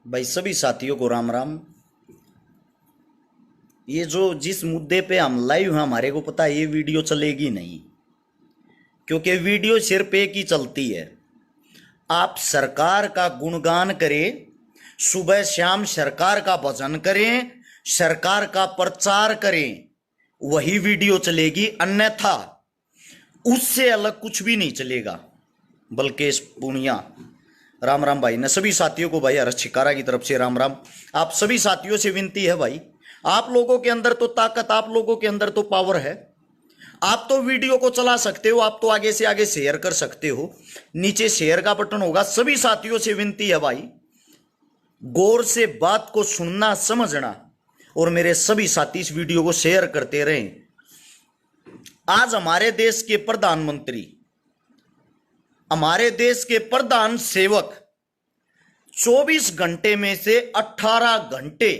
भाई सभी साथियों को राम राम। ये जो जिस मुद्दे पे हम लाइव हैं हमारे को पता है ये वीडियो चलेगी नहीं, क्योंकि वीडियो सिर्फ एक ही चलती है। आप सरकार का गुणगान करें, सुबह शाम सरकार का भजन करें, सरकार का प्रचार करें, वही वीडियो चलेगी, अन्यथा उससे अलग कुछ भी नहीं चलेगा। बल्कि इस पुनिया राम राम भाई ने सभी साथियों को भाई हर्ष छिकारा की तरफ से राम राम। आप सभी साथियों से विनती है भाई, आप लोगों के अंदर तो ताकत, आप लोगों के अंदर तो पावर है। आप तो वीडियो को चला सकते हो, आप तो आगे से आगे शेयर कर सकते हो, नीचे शेयर का बटन होगा। सभी साथियों से विनती है भाई, गौर से बात को सुनना समझना, और मेरे सभी साथी इस वीडियो को शेयर करते रहें। आज हमारे देश के प्रधानमंत्री, हमारे देश के प्रधान सेवक 24 घंटे में से 18 घंटे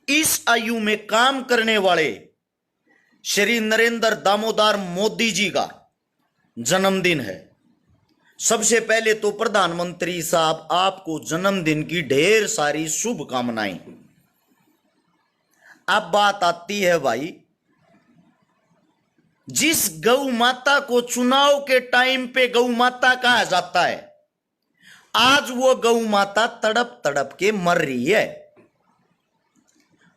इस आयु में काम करने वाले श्री नरेंद्र दामोदर मोदी जी का जन्मदिन है। सबसे पहले तो प्रधानमंत्री साहब आपको जन्मदिन की ढेर सारी शुभकामनाएं। अब बात आती है भाई, जिस गौ माता को चुनाव के टाइम पे गौ माता कहा जाता है, आज वो गौ माता तड़प तड़प के मर रही है।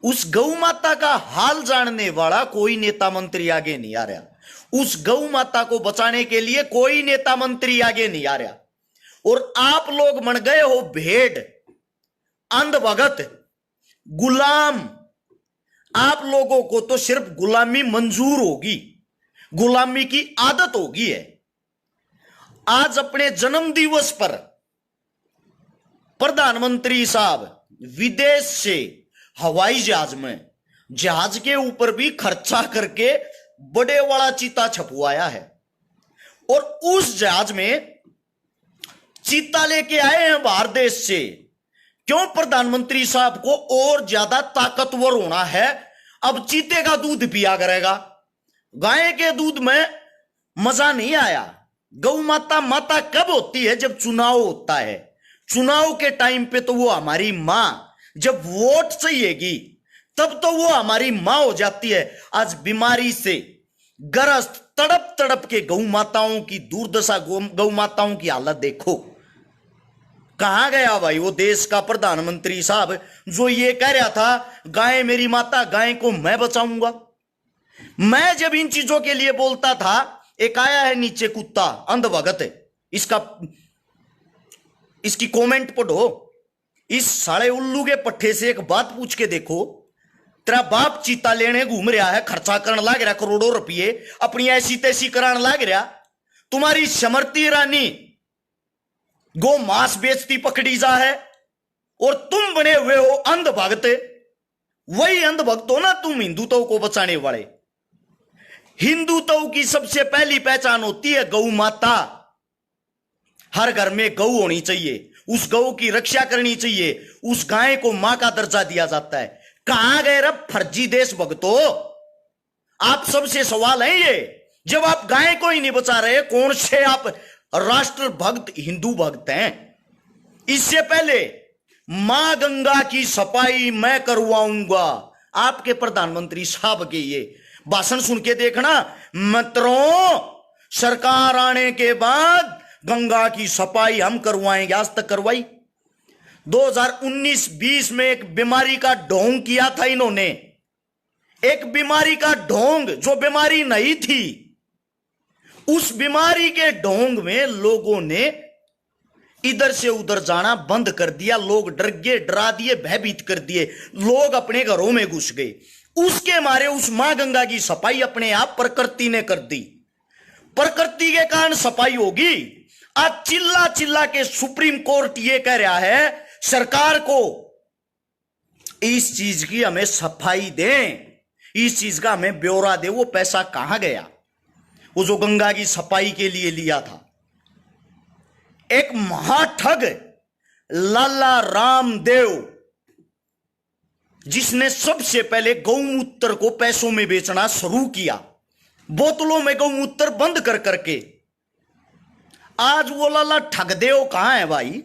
उस गौ माता का हाल जानने वाला कोई नेता मंत्री आगे नहीं आ रहा। उस गौ माता को बचाने के लिए कोई नेता मंत्री आगे नहीं आ रहा। और आप लोग बन गए हो भेड़, अंधभगत, गुलाम। आप लोगों को तो सिर्फ गुलामी मंजूर होगी, गुलामी की आदत होगी है। आज अपने जन्म दिवस पर प्रधानमंत्री साहब विदेश से हवाई जहाज में, जहाज के ऊपर भी खर्चा करके बड़े वाला चीता छपवाया है, और उस जहाज में चीता लेके आए हैं बाहर देश से। क्यों? प्रधानमंत्री साहब को और ज्यादा ताकतवर होना है। अब चीते का दूध पिया करेगा, गाय के दूध में मजा नहीं आया। गौ माता माता कब होती है? जब चुनाव होता है। चुनाव के टाइम पे तो वो हमारी मां, जब वोट चाहिएगी तब तो वो हमारी मां हो जाती है। आज बीमारी से ग्रस्त तड़प तड़प के गौ माताओं की दुर्दशा, गौ माताओं की हालत देखो। कहां गया भाई वो देश का प्रधानमंत्री साहब जो ये कह रहा था, गाय मेरी माता, गाय को मैं बचाऊंगा। मैं जब इन चीजों के लिए बोलता था, एक आया है नीचे कुत्ता, अंधभगत है, इसकी कमेंट पढ़ो। इस साले उल्लू के पट्टे से एक बात पूछ के देखो, तेरा बाप चीता लेने घूम रहा है, खर्चा करने लग रहा, करोड़ों रुपये अपनी ऐसी तैसी कराने लग रहा। तुम्हारी समृति रानी गो मांस बेचती पकड़ी जा है, और तुम बने हुए हो अंधभक्त। वही अंधभक्त हो ना तुम, हिंदुत्व को बचाने वाले। हिंदुत्व की सबसे पहली पहचान होती है गौ माता। हर घर में गौ होनी चाहिए, उस गौ की रक्षा करनी चाहिए, उस गाय को मां का दर्जा दिया जाता है। कहां गए रब फर्जी देशभक्तों? आप सबसे सवाल है ये, जब आप गाय को ही नहीं बचा रहे, कौन से आप राष्ट्र भक्त हिंदू भक्त हैं? इससे पहले मां गंगा की सफाई मैं करवाऊंगा। आपके प्रधानमंत्री साहब के ये भाषण सुन के देखना मित्रों, सरकार आने के बाद गंगा की सफाई हम करवाएंगे। आज तक करवाई? 2019-20 में एक बीमारी का ढोंग किया था इन्होंने, एक बीमारी का ढोंग जो बीमारी नहीं थी। उस बीमारी के ढोंग में लोगों ने इधर से उधर जाना बंद कर दिया। लोग डर गए, डरा दिए, भयभीत कर दिए, लोग अपने घरों में घुस गए। उसके मारे उस मां गंगा की सफाई अपने आप प्रकृति ने कर दी। प्रकृति के कारण सफाई होगी। आज चिल्ला चिल्ला के सुप्रीम कोर्ट ये कह रहा है सरकार को, इस चीज की हमें सफाई दें, इस चीज का हमें ब्यौरा दे। वो पैसा कहां गया वो जो गंगा की सफाई के लिए लिया था? एक महाठग लाला रामदेव, जिसने सबसे पहले गौमूत्र को पैसों में बेचना शुरू किया, बोतलों में गौमूत्र बंद कर करके। आज वो लाला ठगदेव कहां है भाई?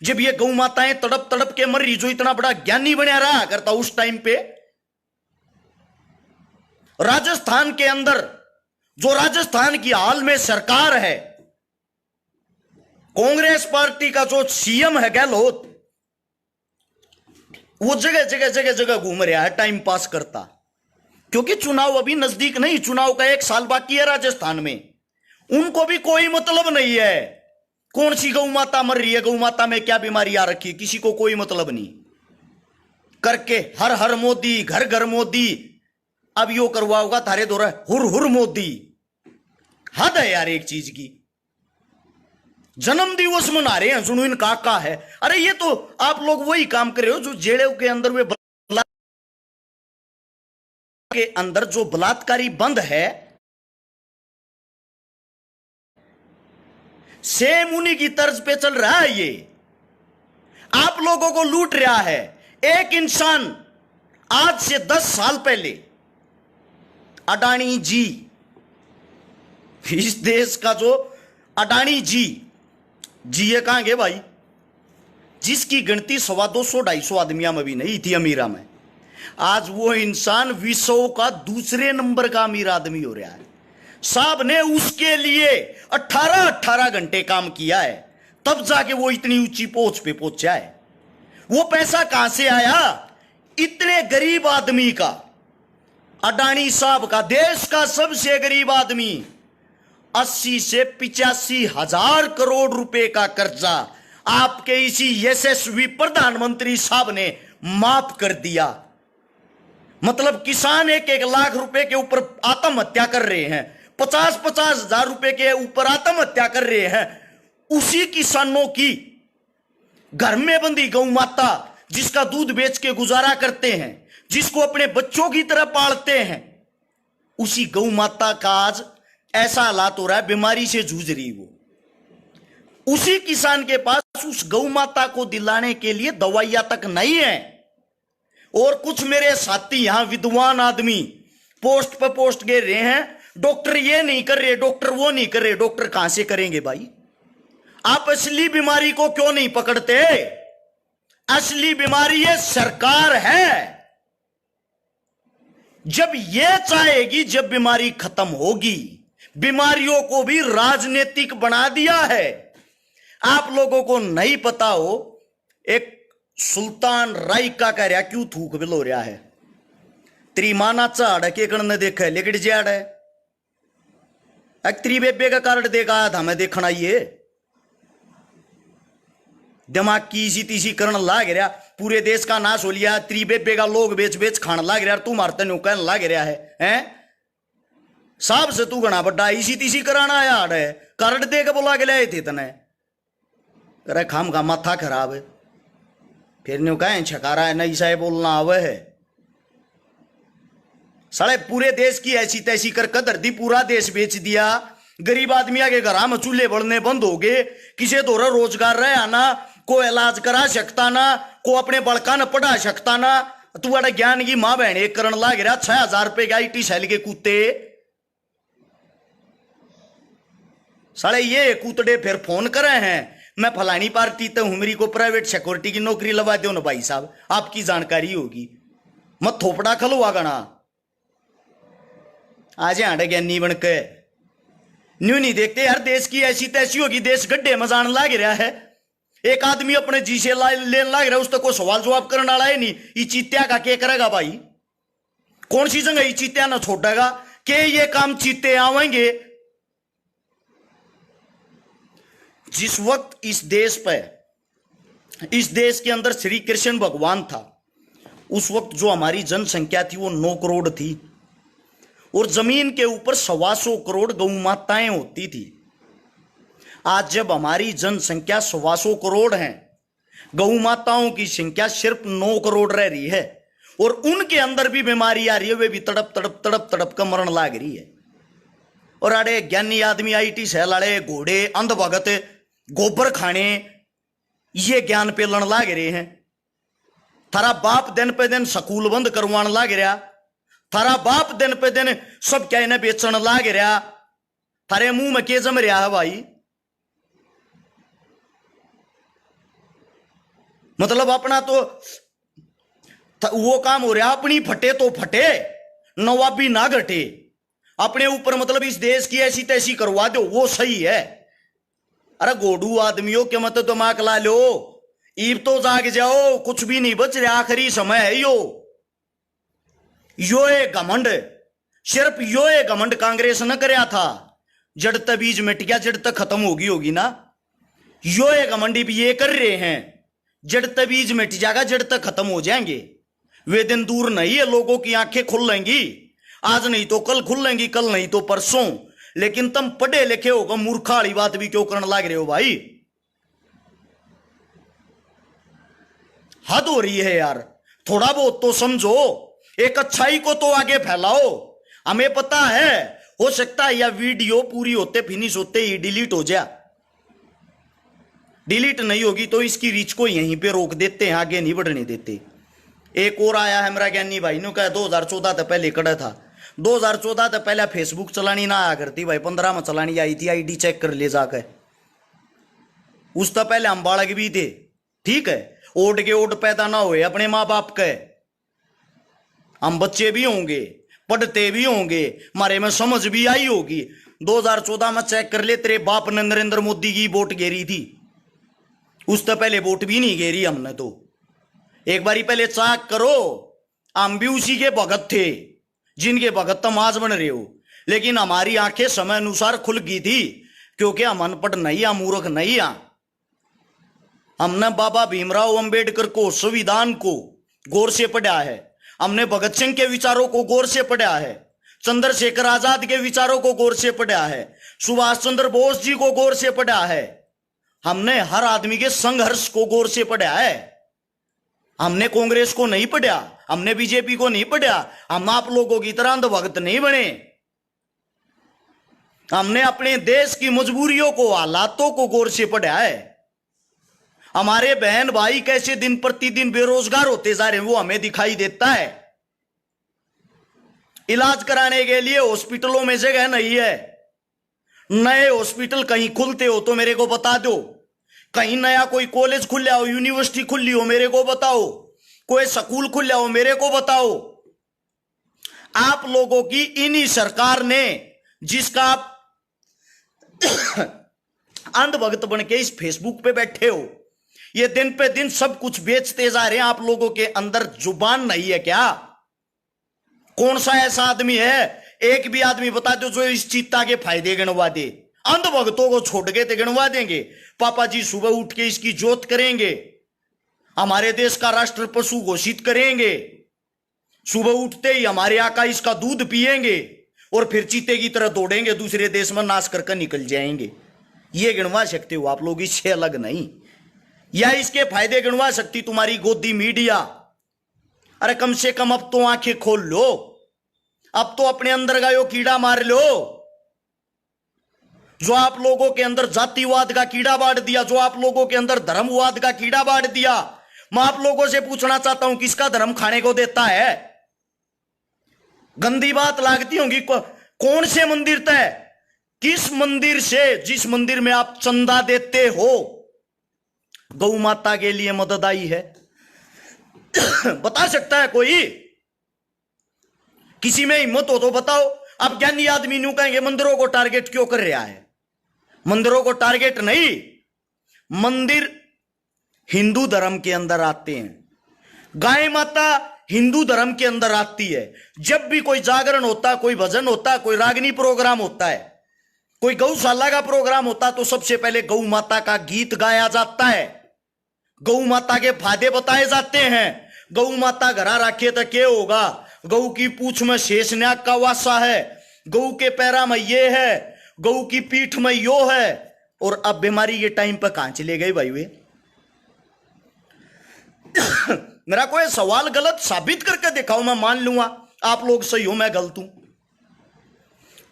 जब ये गौ माताएं तड़प तड़प के मर रही, जो इतना बड़ा ज्ञानी बना रहा करता उस टाइम पे। राजस्थान के अंदर जो राजस्थान की हाल में सरकार है, कांग्रेस पार्टी का जो सीएम है गहलोत, वो जगह जगह जगह जगह घूम रहा है टाइम पास करता, क्योंकि चुनाव अभी नजदीक नहीं, चुनाव का 1 साल बाकी है राजस्थान में। उनको भी कोई मतलब नहीं है कौन सी गौ माता मर रही है, गौ माता में क्या बीमारी आ रखी है, किसी को कोई मतलब नहीं। करके हर हर मोदी, घर घर मोदी, अब यो करवा होगा थारे दौरा हुर हुर मोदी। हद है यार एक चीज की। जन्म दिवस मना रहे हैं, सुनो इन काका है। अरे ये तो आप लोग वही काम कर रहे हो जो जेलों के अंदर वे के अंदर जो बलात्कारी बंद है, सेम उन्हीं की तर्ज पे चल रहा है। ये आप लोगों को लूट रहा है। एक इंसान आज से 10 साल पहले अडानी जी, इस देश का जो अडानी जी ये कहां गए भाई, जिसकी गिनती 125-250 आदमियों में भी नहीं थी अमीरा में, आज वो इंसान विश्व का दूसरे नंबर का अमीर आदमी हो रहा है। साहब ने उसके लिए 18 घंटे काम किया है, तब जाके वो इतनी ऊंची पहुंच पे पहुंचा है। वो पैसा कहां से आया? इतने गरीब आदमी का, अडानी साहब का, देश का सबसे गरीब आदमी, 80 से 85 हजार करोड़ रुपए का कर्जा आपके इसी यशस्वी प्रधानमंत्री साहब ने माफ कर दिया। मतलब किसान 1-1 लाख रुपए के ऊपर आत्महत्या कर रहे हैं, 50-50 हजार रुपए के ऊपर आत्महत्या कर रहे हैं। उसी किसानों की घर में बंदी गौ माता, जिसका दूध बेच के गुजारा करते हैं, जिसको अपने बच्चों की तरह पालते हैं, उसी गौ माता का आज ऐसा हालात हो रहा है, बीमारी से जूझ रही वो। उसी किसान के पास उस गौ माता को दिलाने के लिए दवाइयां तक नहीं है। और कुछ मेरे साथी यहां विद्वान आदमी पोस्ट पर पोस्ट गिर रहे हैं, डॉक्टर ये नहीं कर रहे, डॉक्टर वो नहीं कर रहे। डॉक्टर कहां से करेंगे भाई? आप असली बीमारी को क्यों नहीं पकड़ते? असली बीमारी ये सरकार है। जब ये चाहेगी, जब बीमारी खत्म होगी, बीमारियों को भी राजनीतिक बना दिया है। आप लोगों को नहीं पता हो, एक सुल्तान राय का कह रहा क्यों थूक बिलो रहा है, त्रिमाना चाड़ के कण देखा लेकिन जाड़ है। त्रि बेबे का कार्ड देखा था मैं देखना, ये दिमाग की इसी तीसी करण लाग रहा, पूरे देश का नाश हो लिया। त्रि बेबे का लोग बेच बेच खान लाग रहा, तू मारते न्यू कहने लाग रहा है? साहब से तू घना बड्डा इसी तीसी कराना यार है, कार्ड दे के बोला के लाए थे तने। अरे खाम का माथा खराब है, फिर न्यू कहें छकारा है, नहीं साहे बोलना आवे है। साले पूरे देश की ऐसी तैसी कर धरती पूरा देश बेच दिया। गरीब आदमी के घर में चूल्हे बढ़ने बंद हो गए, किसी दौरा रोजगार रहे ना, को इलाज करा सकता ना, को अपने बड़का न पढ़ा सकता ना। तू बड़ा ज्ञान की मां बहन एक करण लाग रहा, 6,000 रुपए के IT सेल के कूते। साले ये कूतड़े फिर फोन करे हैं, मैं फलानी पार्टी तो हूं, मेरी को प्राइवेट सिक्योरिटी की नौकरी लगा दो ना भाई साहब, आपकी जानकारी होगी। मत थोपड़ा खलवा गना आज आड़े ज्ञानी बन के न्यू नहीं देखते यार। देश की ऐसी तैसी होगी, देश गड्ढे में जान लाग रहा है। एक आदमी अपने जी से लेने लाग रहा है, उस तक को सवाल जवाब करने वाला है नहीं। ये चीत्या का क्या करेगा भाई? कौन सी जगह ये चीत्या ना छोड़ेगा कि ये काम चीते आवेंगे? जिस वक्त इस देश पे, इस देश के अंदर श्री कृष्ण भगवान था, उस वक्त जो हमारी जनसंख्या थी वो 9 करोड़ थी, और जमीन के ऊपर 125 करोड़ गौ माताएं होती थी। आज जब हमारी जनसंख्या 125 करोड़ है, गौ माताओं की संख्या सिर्फ 9 करोड़ रह रही है, और उनके अंदर भी बीमारी आ रही है, वे भी तड़प तड़प तड़प तड़प कर मरण लाग रही है। और अरे ज्ञानी आदमी IT सेल वाले घोड़े अंधभगत गोबर खाने ये ज्ञान पे लड़ लाग रहे हैं। थारा बाप दिन पे दिन स्कूल बंद करवान लाग रहा, थारा बाप दिन पे दिन सब क्या इन्हें बेचन लाग रहा, थारे मुंह में के जम रहा है भाई? मतलब अपना तो वो काम हो रहा, अपनी फटे तो फटे, नवाबी ना घटे, अपने ऊपर मतलब इस देश की ऐसी तैसी करवा दो, वो सही है। अरे गोडू आदमियों के मत दिमाग ला लो, ईब तो जाग जाओ, कुछ भी नहीं बच रहा, आखिरी समय है यो है घमंड, सिर्फ यो है घमंड कांग्रेस न करया था, जड़ तक बीज मिट गया, जड़ तक खत्म होगी ना, यो है घमंडी भी ये कर रहे हैं, जड़ तक बीज मिट जाएगा, जड़ तक खत्म हो जाएंगे, वे दिन दूर नहीं है, लोगों की आंखें खुल लेंगी, आज नहीं तो कल खुल लेंगी, कल नहीं तो परसों। लेकिन तुम पढ़े लिखे होगा, मूर्खा वाली बात भी क्यों करने लग रहे हो भाई, हद हो रही है यार, थोड़ा बहुत तो समझो, एक अच्छाई को तो आगे फैलाओ। हमें पता है, हो सकता है यह वीडियो पूरी होते फिनिश होते ही डिलीट हो जाए, डिलीट नहीं होगी तो इसकी रीच को यहीं पे रोक देते हैं, आगे नहीं बढ़ने देते। एक और आया है मेरा ज्ञानी भाई ने कहा 2014 तक पहले कड़ा था, 2014 तक पहले फेसबुक चलानी ना आया करती भाई, 15 में चलानी आई थी, आईडी चेक कर ले जाकर, उस तक पहले हम बालक भी थे, ठीक है, ओट के ओट पैदा ना हुए अपने माँ बाप के, हम बच्चे भी होंगे, पढ़ते भी होंगे, हमारे में समझ भी आई होगी। 2014 में चेक कर ले, तेरे बाप ने नरेंद्र मोदी की वोट घेरी थी, उस तो पहले वोट भी नहीं घेरी हमने तो, एक बारी पहले चेक करो, हम भी उसी के भगत थे जिनके भगत तुम आज बन रहे हो। लेकिन हमारी आंखें समय अनुसार खुल गई थी, क्योंकि हम अनपढ़ नहीं, हम मूर्ख नहीं, हमने बाबा भीमराव अंबेडकर को, संविधान को गौर से पढ़ा है, हमने भगत सिंह के विचारों को गौर से पढ़ा है, चंद्रशेखर आजाद के विचारों को गौर से पढ़ा है, सुभाष चंद्र बोस जी को गौर से पढ़ा है, हमने हर आदमी के संघर्ष को गौर से पढ़ा है। हमने कांग्रेस को नहीं पढ़ा, हमने बीजेपी को नहीं पढ़ा, हम आप लोगों की तरह अंधभक्त नहीं बने, हमने अपने देश की मजबूरियों को, हालातों को गौर से पढ़ा है। हमारे बहन भाई कैसे दिन प्रतिदिन बेरोजगार होते जा रहे हैं वो हमें दिखाई देता है, इलाज कराने के लिए हॉस्पिटलों में जगह नहीं है, नए हॉस्पिटल कहीं खुलते हो तो मेरे को बता दो, कहीं नया कोई कॉलेज खुला हो, यूनिवर्सिटी खुली हो मेरे को बताओ, कोई स्कूल खुला हो मेरे को बताओ। आप लोगों की इन्हीं सरकार ने, जिसका आप अंधभक्त बन के इस फेसबुक पे बैठे हो, ये दिन पे दिन सब कुछ बेचते जा रहे हैं, आप लोगों के अंदर जुबान नहीं है क्या? कौन सा ऐसा आदमी है, एक भी आदमी बता दो जो इस चित्ता के फायदे गिनवा दे? अंधभक्तों को छोड़ के तो गिनवा देंगे, पापा जी सुबह उठ के इसकी जोत करेंगे, हमारे देश का राष्ट्र पशु घोषित करेंगे, सुबह उठते ही हमारे आका इसका दूध पिएंगे और फिर चीते की तरह दौड़ेंगे, दूसरे देश में नाश करके निकल जाएंगे। ये गिनवा सकते हो आप लोग, इससे अलग नहीं। या इसके फायदे गिनवा सकती तुम्हारी गोदी मीडिया? अरे कम से कम अब तो आंखें खोल लो, अब तो अपने अंदर का यो कीड़ा मार लो जो आप लोगों के अंदर जातिवाद का कीड़ा बांट दिया, जो आप लोगों के अंदर धर्मवाद का कीड़ा बांट दिया। मैं आप लोगों से पूछना चाहता हूं, किसका धर्म खाने को देता है? गंदी बात लागती होगी, कौन से मंदिर तय, किस मंदिर से, जिस मंदिर में आप चंदा देते हो गौ माता के लिए मदद आई है? बता सकता है कोई? किसी में हिम्मत हो तो बताओ। अब ज्ञानी आदमी न्यू कहेंगे मंदिरों को टारगेट क्यों कर रहा है? मंदिरों को टारगेट नहीं, मंदिर हिंदू धर्म के अंदर आते हैं, गाय माता हिंदू धर्म के अंदर आती है। जब भी कोई जागरण होता है, कोई भजन होता है, कोई रागनी प्रोग्राम होता है, कोई गौशाला का प्रोग्राम होता, तो सबसे पहले गौ माता का गीत गाया जाता है, गौ माता के फायदे बताए जाते हैं। गौ माता घरा रखे तो क्या होगा? गौ की पूंछ में शेषनाग का वासा है, गौ के पैरा में ये है, गौ की पीठ में यो है। और अब बीमारी के टाइम पर कहां चले गए भाई वे? मेरा कोई सवाल गलत साबित करके दिखाओ, मैं मान लूंगा आप लोग सही हो, मैं गलत हूं।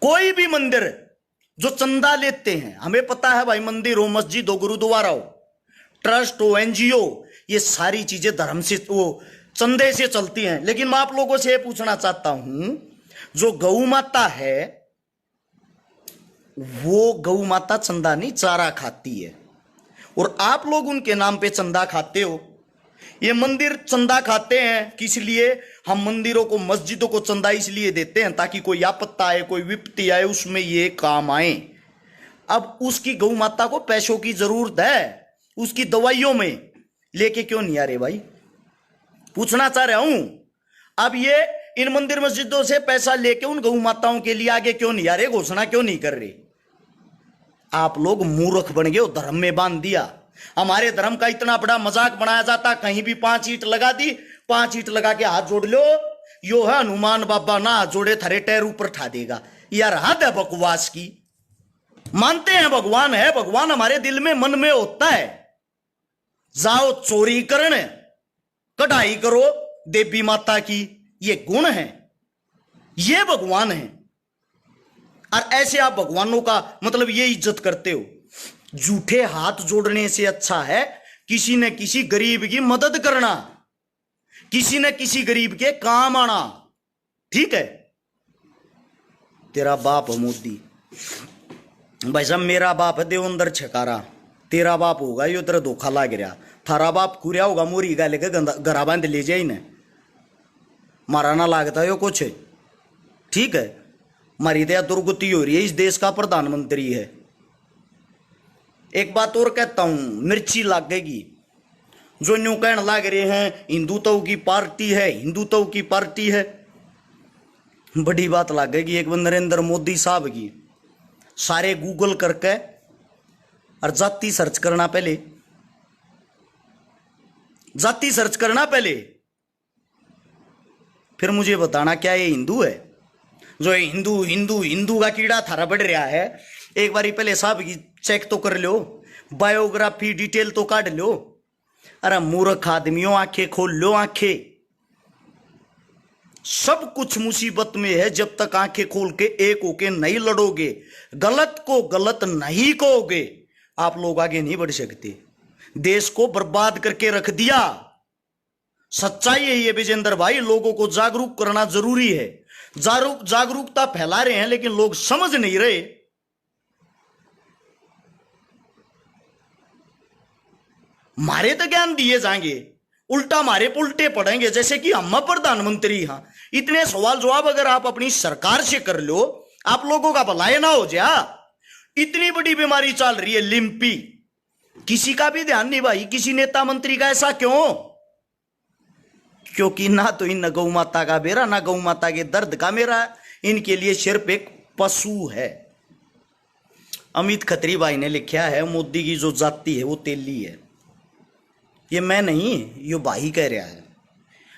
कोई भी मंदिर जो चंदा लेते हैं, हमें पता है भाई, मंदिर हो, मस्जिद हो, गुरुद्वारा हो, ट्रस्ट हो, एनजीओ, ये सारी चीजें धर्म से, वो चंदे से चलती हैं। लेकिन मैं आप लोगों से ये पूछना चाहता हूं, जो गौ माता है वो गौ माता चंदा नहीं चारा खाती है, और आप लोग उनके नाम पे चंदा खाते हो। ये मंदिर चंदा खाते हैं किस लिए? हम मंदिरों को, मस्जिदों को चंदा इसलिए देते हैं ताकि कोई आपत्ता आए, कोई विपत्ति आए, उसमें ये काम आए। अब उसकी गौ माता को पैसों की जरूरत है, उसकी दवाइयों में, लेके क्यों नहीं आ रहे भाई? पूछना चाह रहा हूं। अब ये इन मंदिर मस्जिदों से पैसा लेके उन गौ माताओं के लिए आगे क्यों नहीं आ रहे, घोषणा क्यों नहीं कर रहे? आप लोग मूर्ख बन गए, धर्म में बांध दिया। हमारे धर्म का इतना बड़ा मजाक बनाया जाता, कहीं भी 5 ईंट लगा दी, 5 ईंट लगा के हाथ जोड़ लो, यो है हनुमान बाबा ना हाथ जोड़े थारे टैर ऊपर ठा देगा। यार हद है बकवास की। मानते हैं भगवान है, भगवान हमारे दिल में, मन में होता है। जाओ चोरी करने, कढ़ाई करो देवी माता की, ये गुण है, ये भगवान है। और ऐसे आप भगवानों का मतलब ये इज्जत करते हो। झूठे हाथ जोड़ने से अच्छा है किसी न किसी गरीब की मदद करना, किसी न किसी गरीब के काम आना। ठीक है? तेरा बाप है मोदी, भाई साहब मेरा बाप है देवेंद्र छकारा, तेरा बाप होगा यो तेरा धोखा लाग रहा, थारा बाप खुरिया होगा मोरी गा लेके घरा बांध ले जाए इन्हें, मारा ना लागता यो कुछ। ठीक है? मारी दया दुर्गति हो रही है, इस देश का प्रधानमंत्री है। एक बात और कहता हूं, मिर्ची लागेगी। जो न्यू कहने लाग रहे हैं हिंदुत्व की पार्टी है, हिंदुत्व की पार्टी है, बड़ी बात लागेगी एक बार नरेंद्र मोदी साहब की। सारे गूगल करके और जाति सर्च करना, पहले जाति सर्च करना पहले, फिर मुझे बताना क्या ये हिंदू है? जो हिंदू हिंदू हिंदू का कीड़ा थारा बढ़ रहा है, एक बारी पहले साहब की चेक तो कर लो, बायोग्राफी डिटेल तो काट लो। अरे मूर्ख आदमियों, आंखें खोल लो, आंखें। सब कुछ मुसीबत में है जब तक आंखें खोल के एक होके नहीं लड़ोगे, गलत को गलत नहीं कहोगे, आप लोग आगे नहीं बढ़ सकते। देश को बर्बाद करके रख दिया। सच्चाई है ये विजेंद्र भाई, लोगों को जागरूक करना जरूरी है। जागरूकता फैला रहे हैं लेकिन लोग समझ नहीं रहे। मारे तो ज्ञान दिए जाएंगे, उल्टा मारे उल्टे पड़ेंगे, जैसे कि हम प्रधानमंत्री। हाँ, इतने सवाल जवाब अगर आप अपनी सरकार से कर लो, आप लोगों का भलाई ना हो जा। इतनी बड़ी बीमारी चल रही है लिम्पी, किसी का भी ध्यान नहीं भाई, किसी नेता मंत्री का। ऐसा क्यों? क्योंकि ना तो इन गौ माता का बेरा, ना गौ माता के दर्द का मेरा, इनके लिए सिर्फ एक पशु है। अमित खत्री भाई ने लिखा है मोदी की जो जाति है वो तेली है। ये मैं नहीं, ये भाई कह रहा है।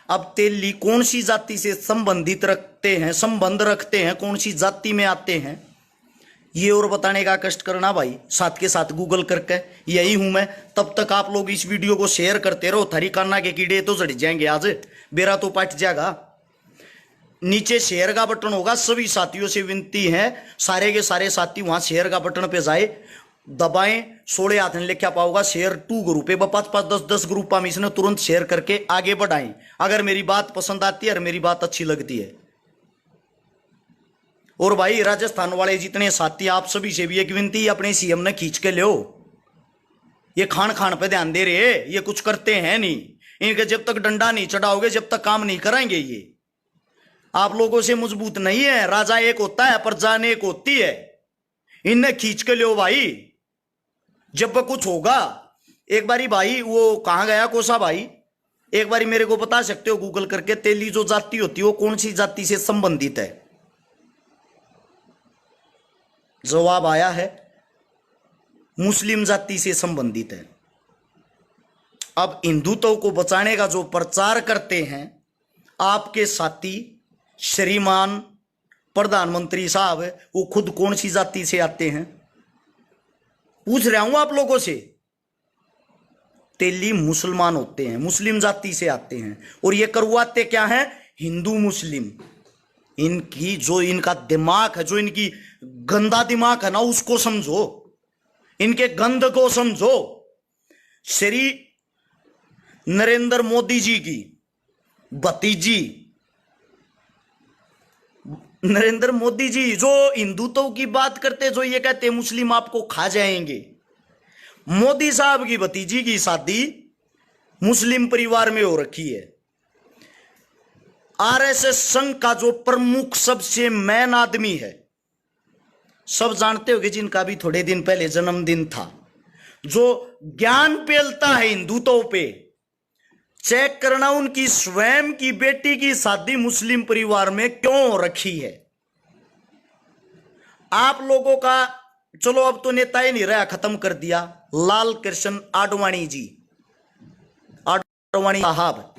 अब तेली कौन सी जाति से संबंधित रखते हैं, संबंध रखते हैं, कौन सी जाति में आते हैं, ये और बताने का कष्ट करना भाई, साथ के साथ गूगल करके। यही हूं मैं। तब तक आप लोग इस वीडियो को शेयर करते रहो, थारी कान्ना के कीड़े तो चढ़ जाएंगे, आज बेरा तो पट जाएगा। नीचे शेयर का बटन होगा, सभी साथियों से विनती है, सारे के सारे साथी वहां शेयर का बटन पे जाए, दबाएं। 16 हाथ ने लिखा पाओगा शेयर 2 ग्रुप है, 5-5 10-10 ग्रुप में इसने तुरंत शेयर करके आगे बढ़ाएं। अगर मेरी बात पसंद आती है और मेरी बात अच्छी लगती है। और भाई राजस्थान वाले जितने साथी, आप सभी से भी एक विनती, अपने सीएम ने खींच के लो। ये खान खान पे ध्यान दे रहे, ये कुछ करते हैं नहीं। इनके जब तक डंडा नहीं चढ़ाओगे, जब तक काम नहीं कराएंगे, ये आप लोगों से मजबूत नहीं है। राजा एक होता है, प्रजा एक होती है। इन्हें खींच के लो भाई, जब कुछ होगा। एक बारी भाई वो कहां गया कोसा भाई, एक बारी मेरे को बता सकते हो गूगल करके, तेली जो जाति होती है वो कौन सी जाति से संबंधित है? जवाब आया है मुस्लिम जाति से संबंधित है। अब हिंदुत्व को बचाने का जो प्रचार करते हैं आपके साथी श्रीमान प्रधानमंत्री साहब, वो खुद कौन सी जाति से आते हैं? पूछ रहा हूं आप लोगों से। तेली मुसलमान होते हैं, मुस्लिम जाति से आते हैं। और ये करवाते क्या है? हिंदू मुस्लिम। इनकी जो इनका दिमाग है, जो इनकी गंदा दिमाग है ना, उसको समझो, इनके गंद को समझो। श्री नरेंद्र मोदी जी की भतीजी, नरेंद्र मोदी जी जो हिंदुत्व की बात करते, जो ये कहते मुस्लिम आपको खा जाएंगे, मोदी साहब की भतीजी की शादी मुस्लिम परिवार में हो रखी है। आरएसएस संघ का जो प्रमुख सबसे मैन आदमी है, सब जानते हो कि जिनका भी थोड़े दिन पहले जन्मदिन था, जो ज्ञान पेलता है हिंदुत्व पे, चेक करना उनकी स्वयं की बेटी की शादी मुस्लिम परिवार में क्यों हो रखी है। आप लोगों का चलो अब तो नेता ही नहीं रहा, खत्म कर दिया, लाल कृष्ण आडवाणी जी, आडवाणी साहब,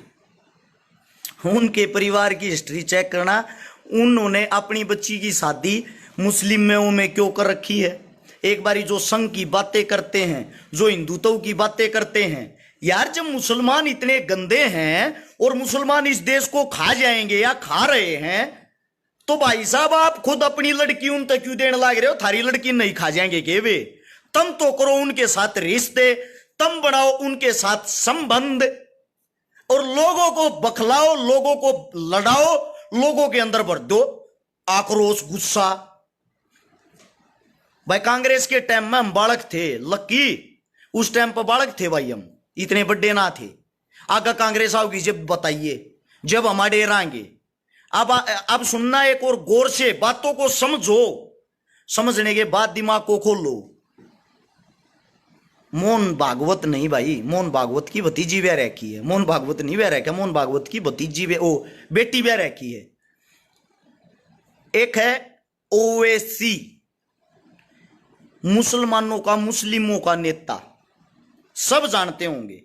उनके परिवार की हिस्ट्री चेक करना, उन्होंने अपनी बच्ची की शादी मुस्लिम में क्यों कर रखी है। एक बारी जो संघ की बातें करते हैं, जो हिंदुत्व की बातें करते हैं, यार जब मुसलमान इतने गंदे हैं और मुसलमान इस देश को खा जाएंगे या खा रहे हैं, तो भाई साहब आप खुद अपनी लड़की उन तक क्यों देने लग रहे हो। थारी लड़की नहीं खा जाएंगे के वे, तुम तो करो उनके साथ रिश्ते, तुम बनाओ उनके साथ संबंध और लोगों को बखलाओ, लोगों को लड़ाओ, लोगों के अंदर भर दो आक्रोश, गुस्सा। भाई कांग्रेस के टाइम में हम बालक थे, लक्की उस टाइम पर बालक थे भाई, हम इतने बड़े ना थे। आगे कांग्रेस आओगी जब बताइए, जब हम डेरांगे। अब सुनना एक और गौर से, बातों को समझो, समझने के बाद दिमाग को खोलो। मोहन भागवत नहीं भाई, मोहन भागवत की भतीजी वह रखी है, मोहन भागवत नहीं वह रखा, मोहन भागवत की भतीजी वे ओ बेटी वह रखी है। एक है ओवैसी, मुसलमानों का, मुस्लिमों का नेता, सब जानते होंगे।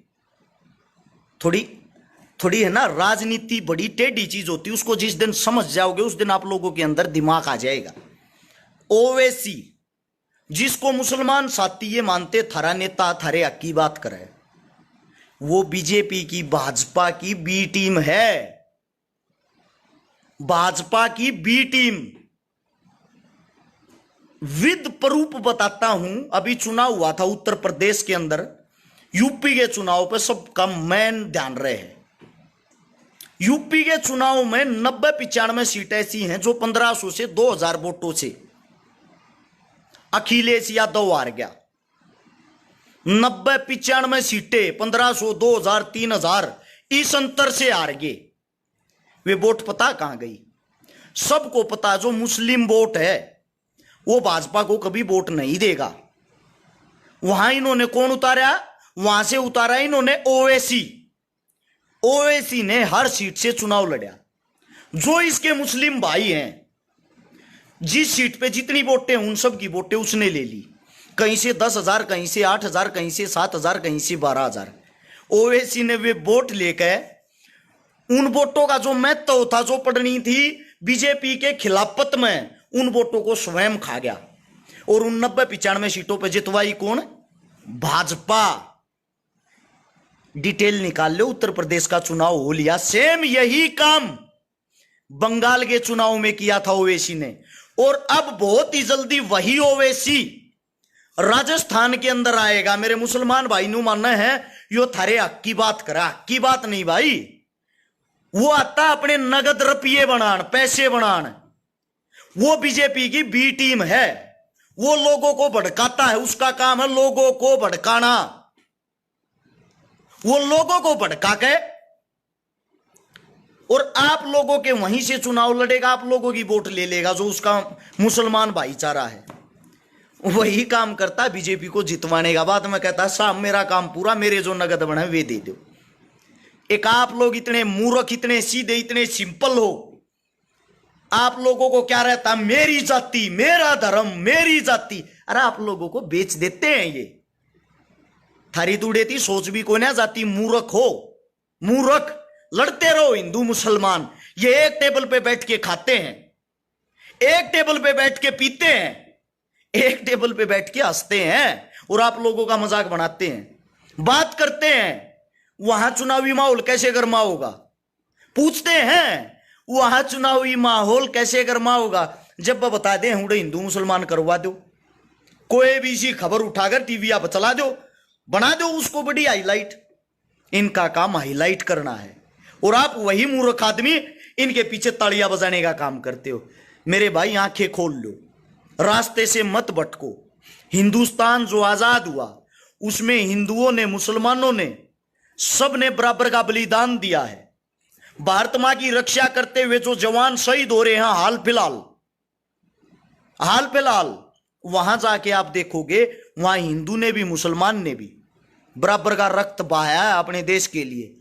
थोड़ी है ना, राजनीति बड़ी टेढ़ी चीज होती है, उसको जिस दिन समझ जाओगे उस दिन आप लोगों के अंदर दिमाग आ जाएगा। ओवैसी जिसको मुसलमान साथी ये मानते थारा नेता, थारे हक की बात करे, वो बीजेपी की, भाजपा की बी टीम है, भाजपा की बी टीम। विद प्रूफ बताता हूं, अभी चुनाव हुआ था उत्तर प्रदेश के अंदर, यूपी के चुनाव पे सबका मैन ध्यान रहे हैं। यूपी के चुनाव में 90-95 सीटें ऐसी हैं जो 1500 से 2000 वोटों से अखिलेश यादव हार गया। 90-95 सीटें 1500, 2000, 3000 इस अंतर से हार गए। वे वोट पता कहां गई? सबको पता, जो मुस्लिम वोट है वो भाजपा को कभी वोट नहीं देगा। वहां इन्होंने कौन उतारा? वहां से उतारा इन्होंने ओवैसी। ओवैसी ने हर सीट से चुनाव लड़ा। जो इसके मुस्लिम भाई हैं, जिस सीट पे जितनी वोटें, उन सब की वोटें उसने ले ली। कहीं से 10,000, कहीं से 8,000, कहीं से 7,000, कहीं से 12,000। ओवैसी ने वे वोट लेकर उन वोटों का जो महत्व था, जो पड़नी थी बीजेपी के खिलाफत में, उन वोटों को स्वयं खा गया और उन 90-95 सीटों पर जितवाई कौन? भाजपा। डिटेल निकाल लो, उत्तर प्रदेश का चुनाव हो लिया। सेम यही काम बंगाल के चुनाव में किया था ओवैसी ने, और अब बहुत ही जल्दी वही ओवैसी राजस्थान के अंदर आएगा। मेरे मुसलमान भाई नु मानना है यो थारे हक की बात करा, हक की बात नहीं भाई। वो आता अपने नगद रुपये बनान, पैसे बनान। वो बीजेपी की बी टीम है, वो लोगों को भड़काता है, उसका काम है लोगों को भड़काना। वो लोगों को भड़का के और आप लोगों के वहीं से चुनाव लड़ेगा, आप लोगों की वोट ले लेगा, जो उसका मुसलमान भाईचारा है। वही काम करता है बीजेपी को जितवाने का। बाद में कहता है साहब मेरा काम पूरा, मेरे जो नगद बने वे दे दो। एक आप लोग इतने मूर्ख, इतने सीधे, इतने सिंपल हो, आप लोगों को क्या रहता? मेरी जाति, मेरा धर्म, मेरी जाति। अरे आप लोगों को बेच देते हैं ये। थारी दूड़ेती सोच भी कोई ना जाती। मूर्ख हो, मूर्ख। लड़ते रहो हिंदू मुसलमान। ये एक टेबल पे बैठ के खाते हैं, एक टेबल पे बैठ के पीते हैं, एक टेबल पे बैठ के हंसते हैं और आप लोगों का मजाक बनाते हैं, बात करते हैं। वहां चुनावी माहौल कैसे गर्मा होगा? पूछते हैं वहां चुनावी माहौल कैसे गर्मा होगा? जब वह बता दें हुड़े हिंदू मुसलमान करवा दो, कोई भी सी खबर उठाकर टीवी आप चला दो, बना दो उसको बड़ी हाईलाइट। इनका काम हाईलाइट करना है और आप वही मूर्ख आदमी इनके पीछे तालियां बजाने का काम करते हो। मेरे भाई आंखें खोल लो, रास्ते से मत भटको। हिंदुस्तान जो आजाद हुआ उसमें हिंदुओं ने, मुसलमानों ने सब ने बराबर का बलिदान दिया है। भारत मां की रक्षा करते हुए जो जवान शहीद हो रहे हैं हाल फिलहाल वहां जाके आप देखोगे, वहां हिंदू ने भी मुसलमान ने भी बराबर का रक्त बहाया है अपने देश के लिए।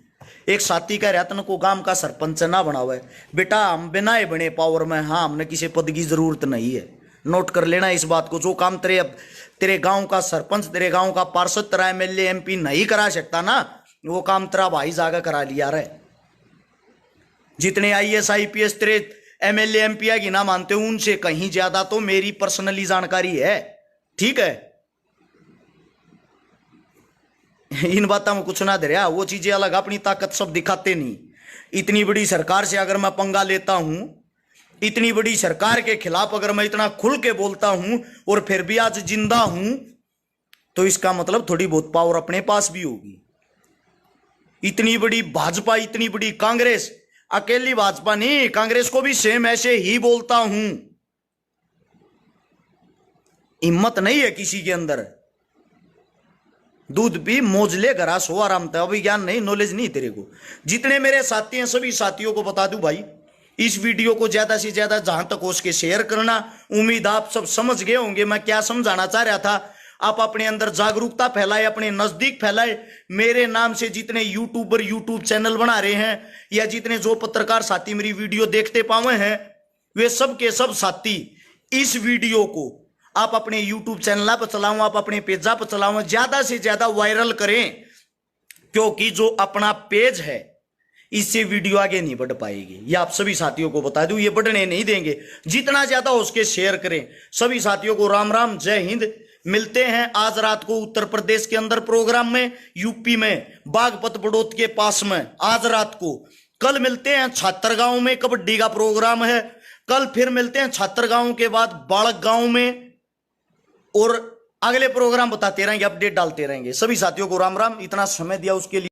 एक साथी कह रहा था को गांव का सरपंच ना बनावा है। बेटा हम बिना ही बने पावर में, हाँ हमने किसी पद की जरूरत नहीं है। नोट कर लेना इस बात को। जो काम तेरे गांव का सरपंच, तेरे गांव का पार्षद, तेरा एमएलए एमपी नहीं करा सकता ना, वो काम तेरा भाई जागा करा लिया रहे। जितने आईएएस आईपीएस तेरे एमएलए एमपी की ना मानते हो, उनसे कहीं ज्यादा तो मेरी पर्सनली जानकारी है। ठीक है, इन बातों में कुछ ना दे रहा, वो चीजें अलग, अपनी ताकत सब दिखाते नहीं। इतनी बड़ी सरकार से अगर मैं पंगा लेता हूं, इतनी बड़ी सरकार के खिलाफ अगर मैं इतना खुल के बोलता हूं और फिर भी आज जिंदा हूं, तो इसका मतलब थोड़ी बहुत पावर अपने पास भी होगी। इतनी बड़ी भाजपा, इतनी बड़ी कांग्रेस, अकेली भाजपा नहीं, कांग्रेस को भी सेम ऐसे ही बोलता हूं। हिम्मत नहीं है किसी के अंदर। दूध पी मौज ले घरा सो आराम था। अभी ज्ञान नहीं, नॉलेज नहीं तेरे को। जितने मेरे साथी हैं सभी साथियों को बता दूं भाई, इस वीडियो को ज्यादा से ज्यादा जहां तक हो सके शेयर करना। उम्मीद आप सब समझ गए होंगे मैं क्या समझाना चाह रहा था। आप अपने अंदर जागरूकता फैलाए, अपने नजदीक फैलाए। मेरे नाम से जितने यूट्यूबर यूट्यूब चैनल बना रहे हैं, या जितने जो पत्रकार साथी मेरी वीडियो देखते पाए हैं, वे सब के सब साथी इस वीडियो को आप अपने यूट्यूब चैनल पर चलाओ, आप अपने पेजा पर चलाओ, ज्यादा से ज्यादा वायरल करें। क्योंकि जो अपना पेज है, इससे वीडियो आगे नहीं बढ़ पाएगी। ये आप सभी साथियों को बता दूं, ये बढ़ने नहीं देंगे। जितना ज्यादा हो उसके शेयर करें। सभी साथियों को राम राम, जय हिंद। मिलते हैं आज रात को उत्तर प्रदेश के अंदर प्रोग्राम में, यूपी में बागपत बड़ौत के पास में आज रात को। कल मिलते हैं छात्रगांव में, कबड्डी का प्रोग्राम है। कल फिर मिलते हैं छात्रगांव के बाद बालक गांव में, और अगले प्रोग्राम बताते रहेंगे, अपडेट डालते रहेंगे। सभी साथियों को राम राम। इतना समय दिया उसके लिए